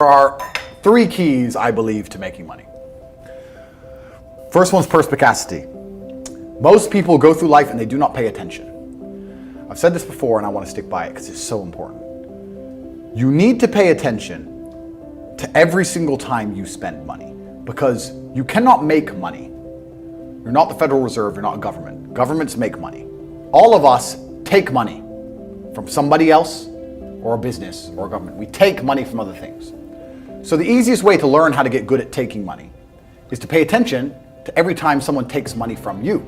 There are three keys, I believe, to making money. First one's perspicacity. Most people go through life and they do not pay attention. I've said this before and I want to stick by it because it's so important. You need to pay attention to every single time you spend money because you cannot make money. You're not the Federal Reserve, you're not a government. Governments make money. All of us take money from somebody else or a business or a government. We take money from other things. So the easiest way to learn how to get good at taking money is to pay attention to every time someone takes money from you.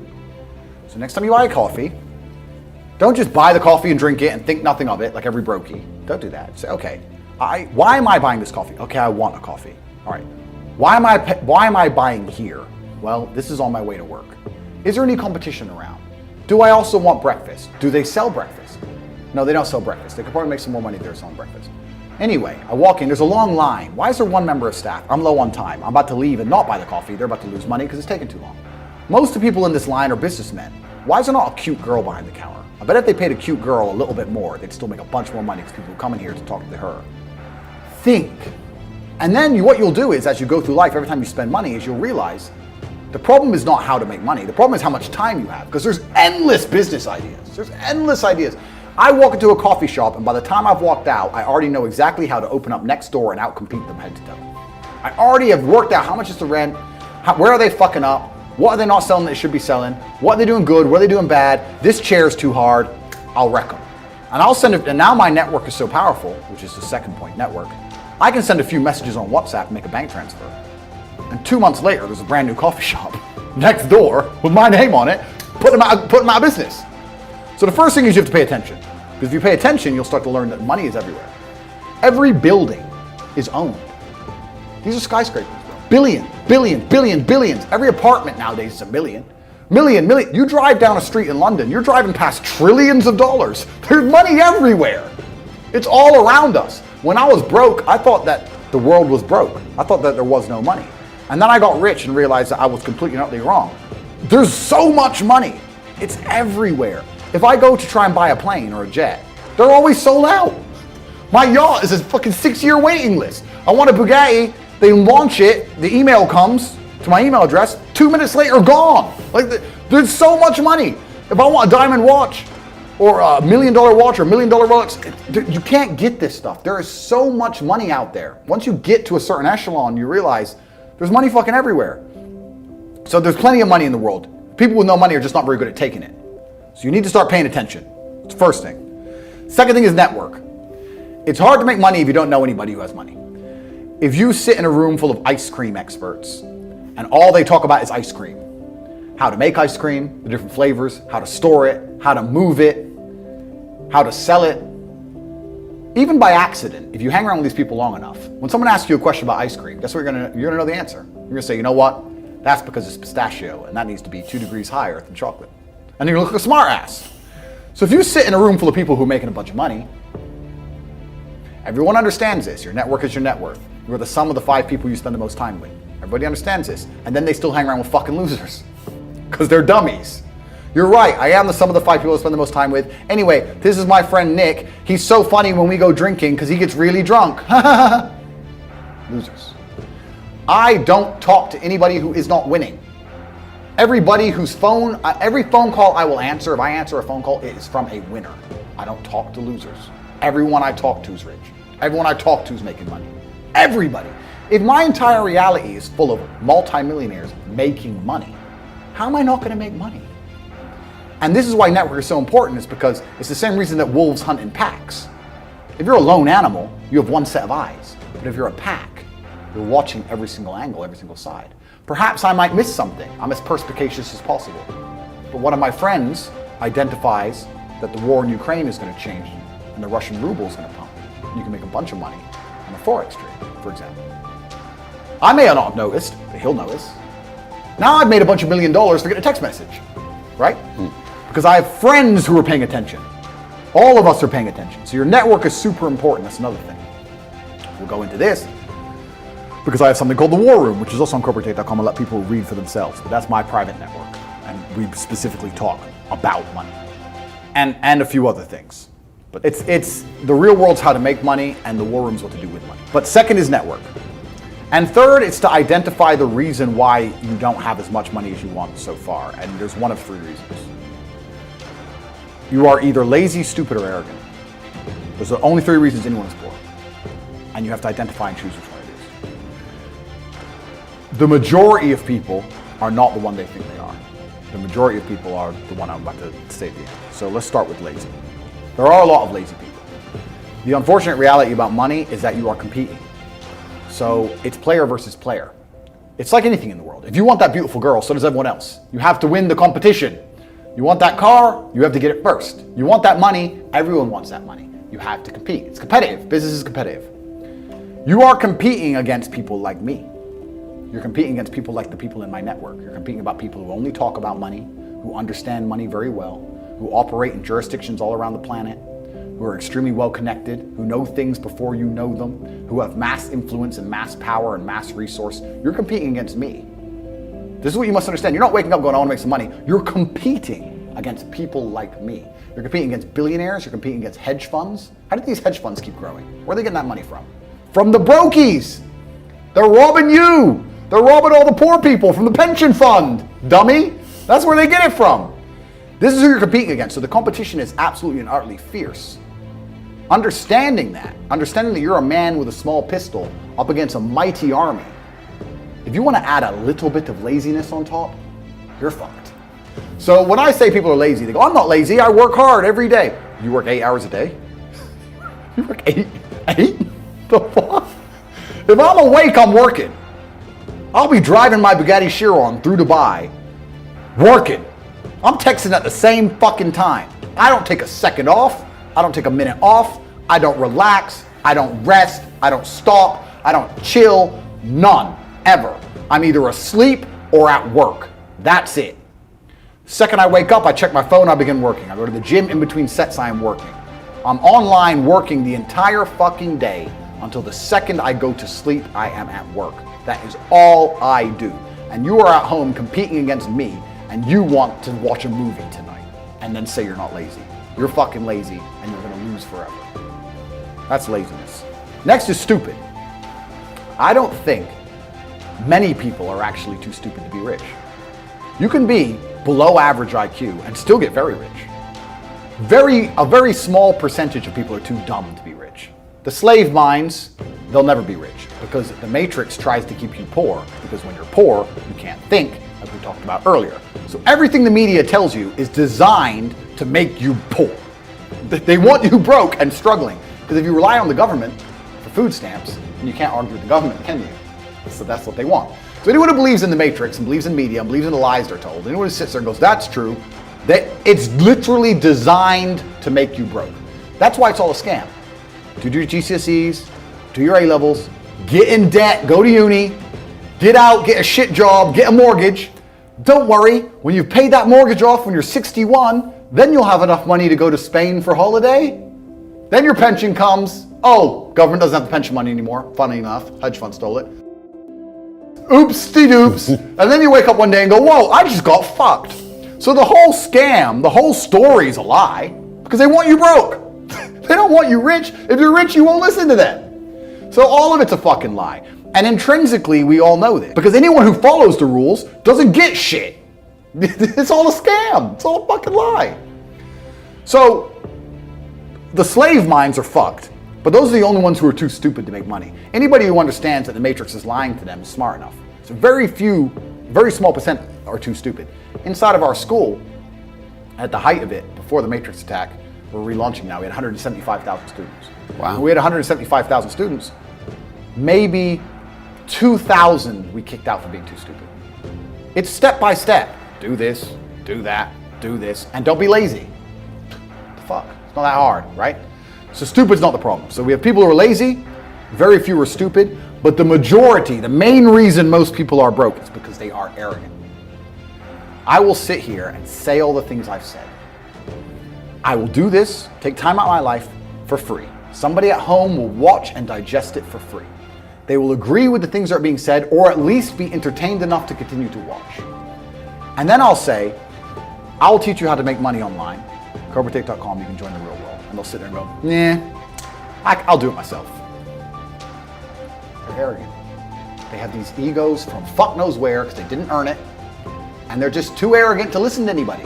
So next time you buy a coffee, don't just buy the coffee and drink it and think nothing of it like every brokey. Don't do that. Say, okay, why am I buying this coffee? Okay, I want a coffee. All right. Why am I buying here? Well, this is on my way to work. Is there any competition around? Do I also want breakfast? Do they sell breakfast? No, they don't sell breakfast. They could probably make some more money if they're selling breakfast. Anyway, I walk in, there's a long line. Why is there one member of staff? I'm low on time. I'm about to leave and not buy the coffee. They're about to lose money because it's taking too long. Most of the people in this line are businessmen. Why is there not a cute girl behind the counter? I bet if they paid a cute girl a little bit more, they'd still make a bunch more money because people come in here to talk to her. Think. And then what you'll do is, as you go through life, every time you spend money, is you'll realize the problem is not how to make money. The problem is how much time you have because there's endless business ideas. There's endless ideas. I walk into a coffee shop and by the time I've walked out, I already know exactly how to open up next door and outcompete them head to toe. I already have worked out how much is the rent, where are they fucking up, what are they not selling that they should be selling, what are they doing good, what are they doing bad, this chair is too hard, I'll wreck them. And I'll send it, and now my network is so powerful, which is the second point, network, I can send a few messages on WhatsApp and make a bank transfer. And 2 months later, there's a brand new coffee shop next door with my name on it, put them out of business. So the first thing is you have to pay attention. Because if you pay attention, you'll start to learn that money is everywhere. Every building is owned. These are skyscrapers, bro. Billions. Every apartment nowadays is a million. Million. You drive down a street in London, you're driving past trillions of dollars. There's money everywhere. It's all around us. When I was broke, I thought that the world was broke. I thought that there was no money. And then I got rich and realized that I was completely and utterly wrong. There's so much money. It's everywhere. If I go to try and buy a plane or a jet, they're always sold out. My yacht is a fucking 6-year waiting list. I want a Bugatti, they launch it, the email comes to my email address, 2 minutes later, gone. Like, there's so much money. If I want a diamond watch, or a $1 million watch, or $1 million Rolex, you can't get this stuff. There is so much money out there. Once you get to a certain echelon, you realize there's money fucking everywhere. So there's plenty of money in the world. People with no money are just not very good at taking it. So you need to start paying attention. It's the first thing. Second thing is network. It's hard to make money if you don't know anybody who has money. If you sit in a room full of ice cream experts and all they talk about is ice cream, how to make ice cream, the different flavors, how to store it, how to move it, how to sell it, even by accident, if you hang around with these people long enough, when someone asks you a question about ice cream, guess what you're gonna know the answer. You're gonna say, you know what? That's because it's pistachio and that needs to be 2 degrees higher than chocolate. And you look like a smart ass. So if you sit in a room full of people who are making a bunch of money, everyone understands this. Your network is your net worth. You're the sum of the 5 people you spend the most time with. Everybody understands this. And then they still hang around with fucking losers because they're dummies. You're right. I am the sum of the 5 people I spend the most time with. Anyway, this is my friend Nick. He's so funny when we go drinking because he gets really drunk. Losers. I don't talk to anybody who is not winning. Everybody whose phone, every phone call I will answer, if I answer a phone call, it is from a winner. I don't talk to losers. Everyone I talk to is rich. Everyone I talk to is making money. Everybody. If my entire reality is full of multimillionaires making money, how am I not going to make money? And this is why network is so important, is because it's the same reason that wolves hunt in packs. If you're a lone animal, you have one set of eyes. But if you're a pack, you're watching every single angle, every single side. Perhaps I might miss something. I'm as perspicacious as possible. But one of my friends identifies that the war in Ukraine is going to change and the Russian ruble is going to pump. And you can make a bunch of money on a forex trade, for example. I may not have noticed, but he'll notice. Now I've made a bunch of $1 million to get a text message, right? Because I have friends who are paying attention. All of us are paying attention. So your network is super important. That's another thing. We'll go into this because I have something called the War Room, which is also on corporatate.com. I let people read for themselves, but that's my private network. And we specifically talk about money and a few other things. But it's the real world's how to make money, and the war room's what to do with money. But second is network. And third, it's to identify the reason why you don't have as much money as you want so far. And there's one of three reasons. You are either lazy, stupid, or arrogant. Those are the only three reasons anyone is poor. And you have to identify and choose which one it is. The majority of people are not the one they think they are. The majority of people are the one I'm about to say at the end. So let's start with lazy. There are a lot of lazy people. The unfortunate reality about money is that you are competing. So it's player versus player. It's like anything in the world. If you want that beautiful girl, so does everyone else. You have to win the competition. You want that car, you have to get it first. You want that money, everyone wants that money. You have to compete. It's competitive. Business is competitive. You are competing against people like me. You're competing against people like the people in my network. You're competing about people who only talk about money, who understand money very well, who operate in jurisdictions all around the planet, who are extremely well connected, who know things before you know them, who have mass influence and mass power and mass resource. You're competing against me. This is what you must understand. You're not waking up going, I want to make some money. You're competing against people like me. You're competing against billionaires. You're competing against hedge funds. How did these hedge funds keep growing? Where are they getting that money from? From the brokies. They're robbing you. They're robbing all the poor people from the pension fund, dummy. That's where they get it from. This is who you're competing against. So the competition is absolutely and utterly fierce. Understanding that you're a man with a small pistol up against a mighty army. If you want to add a little bit of laziness on top, you're fucked. So when I say people are lazy, they go, I'm not lazy, I work hard every day. You work 8 hours a day? You work 8? The fuck? If I'm awake, I'm working. I'll be driving my Bugatti Chiron through Dubai, working. I'm texting at the same fucking time. I don't take a second off. I don't take a minute off. I don't relax. I don't rest. I don't stop. I don't chill. None. Ever. I'm either asleep or at work. That's it. Second I wake up, I check my phone, I begin working. I go to the gym in between sets, I am working. I'm online working the entire fucking day until the second I go to sleep, I am at work. That is all I do. And you are at home competing against me, and you want to watch a movie tonight and then say you're not lazy. You're fucking lazy and you're gonna lose forever. That's laziness. Next is stupid. I don't think many people are actually too stupid to be rich. You can be below average IQ and still get very rich. A very small percentage of people are too dumb to be rich. The slave minds, they'll never be rich because the matrix tries to keep you poor, because when you're poor, you can't think, as we talked about earlier. So everything the media tells you is designed to make you poor. They want you broke and struggling, because if you rely on the government for food stamps, then you can't argue with the government, can you? So that's what they want. So anyone who believes in the matrix and believes in media and believes in the lies they're told, anyone who sits there and goes, that's true, that it's literally designed to make you broke. That's why it's all a scam. Do your GCSEs, do your A-levels, get in debt, go to uni, get out, get a shit job, get a mortgage. Don't worry, when you've paid that mortgage off when you're 61, then you'll have enough money to go to Spain for holiday. Then your pension comes. Oh, government doesn't have the pension money anymore. Funny enough, hedge fund stole it. Oops-de-doops. And then you wake up one day and go, whoa, I just got fucked. So the whole scam, the whole story is a lie because they want you broke. They don't want you rich. If you're rich, you won't listen to them. So all of it's a fucking lie. And intrinsically, we all know this because anyone who follows the rules doesn't get shit. It's all a scam. It's all a fucking lie. So the slave minds are fucked, but those are the only ones who are too stupid to make money. Anybody who understands that the matrix is lying to them is smart enough. So very small percent are too stupid. Inside of our school, at the height of it, before the matrix attack, we're relaunching now, we had 175,000 students. Wow. When we had 175,000 students, maybe 2,000 we kicked out for being too stupid. It's step by step. Do this, do that, do this, and don't be lazy. The fuck? It's not that hard, right? So stupid's not the problem. So we have people who are lazy, very few are stupid, but the majority, the main reason most people are broke is because they are arrogant. I will sit here and say all the things I've said. I will do this, take time out of my life for free. Somebody at home will watch and digest it for free. They will agree with the things that are being said, or at least be entertained enough to continue to watch. And then I'll say, I'll teach you how to make money online. CobraTate.com, you can join the real world. And they'll sit there and go, nah, I'll do it myself. They're arrogant. They have these egos from fuck knows where because they didn't earn it. And they're just too arrogant to listen to anybody.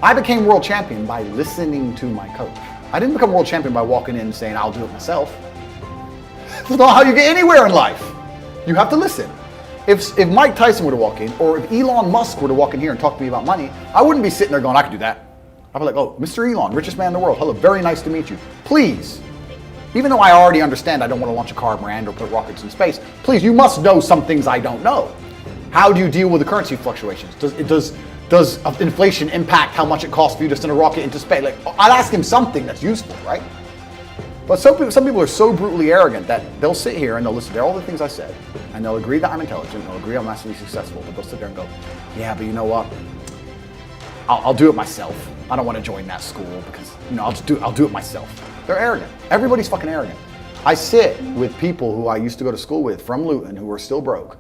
I became world champion by listening to my coach. I didn't become world champion by walking in and saying, I'll do it myself. That's not how you get anywhere in life. You have to listen. If Mike Tyson were to walk in, or if Elon Musk were to walk in here and talk to me about money, I wouldn't be sitting there going, I could do that. I'd be like, oh, Mr. Elon, richest man in the world. Hello, very nice to meet you. Please, even though I already understand I don't want to launch a car brand or put rockets in space, please, you must know some things I don't know. How do you deal with the currency fluctuations? Does inflation impact how much it costs for you to send a rocket into space? Like, I'd ask him something that's useful, right? But some people are so brutally arrogant that they'll sit here and they'll listen to all the things I said, and they'll agree that I'm intelligent, they'll agree I'm massively successful, but they'll sit there and go, yeah, but you know what? I'll do it myself. I don't want to join that school because, I'll do it myself. They're arrogant. Everybody's fucking arrogant. I sit with people who I used to go to school with from Luton who are still broke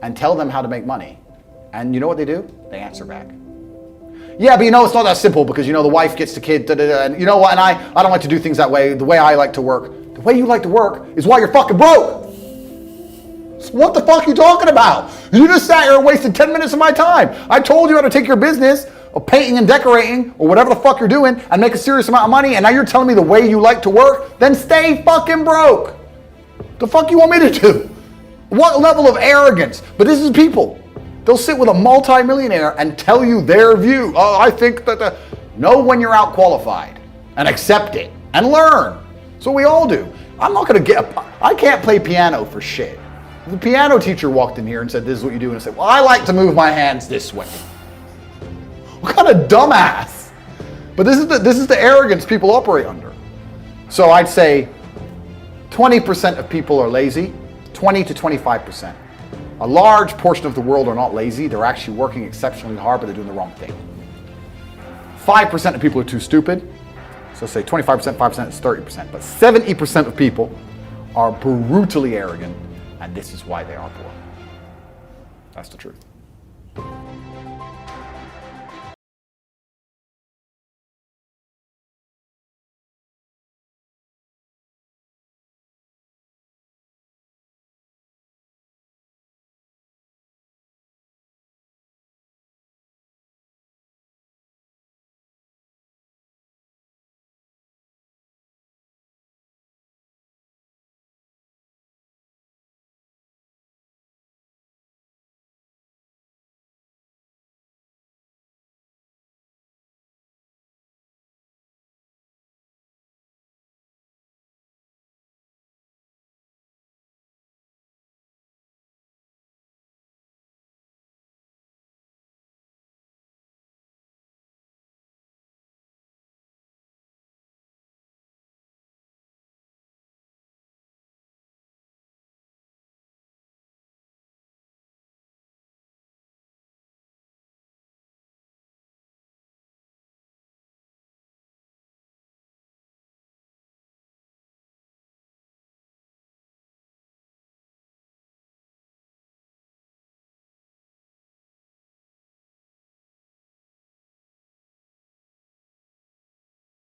and tell them how to make money. And you know what they do? They answer back. Yeah, but it's not that simple because, the wife gets the kid, and you know what, and I don't like to do things that way. The way I like to work, the way you like to work is why you're fucking broke. So what the fuck are you talking about? You just sat here and wasted 10 minutes of my time. I told you how to take your business of painting and decorating or whatever the fuck you're doing and make a serious amount of money, and now you're telling me the way you like to work? Then stay fucking broke. The fuck you want me to do? What level of arrogance? But this is people. They'll sit with a multi-millionaire and tell you their view. Oh, I think that know when you're out qualified and accept it and learn. So we all do. I'm not going to I can't play piano for shit. The piano teacher walked in here and said, this is what you do. And I said, well, I like to move my hands this way. What kind of dumbass? But this is the arrogance people operate under. So I'd say 20% of people are lazy, 20 to 25%. A large portion of the world are not lazy. They're actually working exceptionally hard, but they're doing the wrong thing. 5% of people are too stupid. So say 25%, 5% is 30%. But 70% of people are brutally arrogant, and this is why they are poor. That's the truth.